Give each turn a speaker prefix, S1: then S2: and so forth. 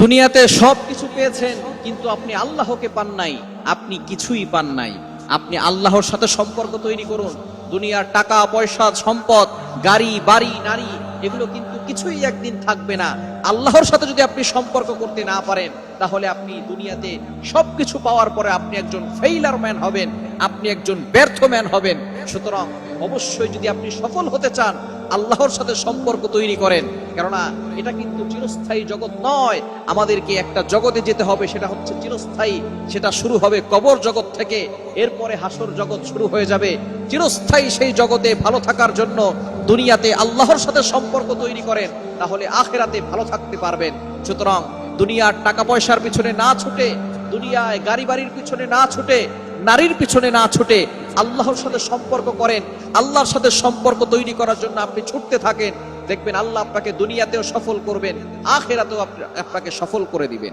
S1: দুনিয়াতে সবকিছু পেয়েছেন, কিন্তু আপনি আল্লাহকে পান নাই, আপনি কিছুই পান নাই। আপনি আল্লাহর সাথে সম্পর্ক তৈরি করুন। দুনিয়ার টাকা পয়সা সম্পদ গাড়ি বাড়ি নারী এগুলো কিন্তু কিছুই একদিন থাকবে না। আল্লাহর সাথে যদি আপনি সম্পর্ক করতে না পারেন, তাহলে আপনি দুনিয়াতে সবকিছু পাওয়ার পরে আপনি একজন ফেইলার ম্যান হবেন, আপনি একজন ব্যর্থ ম্যান হবেন। সুতরাং অবশ্যই যদি আপনি সফল হতে চান, আল্লাহর সাথে সম্পর্ক তৈরি করেন। কেননা এটা কিন্তু চিরস্থায়ী জগৎ নয়। আমাদেরকে একটা জগতে যেতে হবে, সেটা হচ্ছে চিরস্থায়ী। সেটা শুরু হবে কবর জগৎ থেকে, এরপরে হাসর জগৎ শুরু হয়ে যাবে। চিরস্থায়ী সেই জগতে ভালো থাকার জন্য দুনিয়াতে আল্লাহর সাথে সম্পর্ক তৈরি করেন, তাহলে আখিরাতে ভালো থাকতে পারবেন। সুতরাং দুনিয়ার টাকা পয়সার পিছনে না ছুটে, দুনিয়ায় গাড়ি বাড়ির পিছনে না ছুটে, নারীর পিছনে না ছুটে আল্লাহর সাথে সম্পর্ক করেন। আল্লাহর সাথে সম্পর্ক তৈরি করার জন্য আপনি ছুটতে থাকেন, দেখবেন আল্লাহ আপনাকে দুনিয়াতেও সফল করবেন, আখিরাতেও আপনাকে সফল করে দিবেন।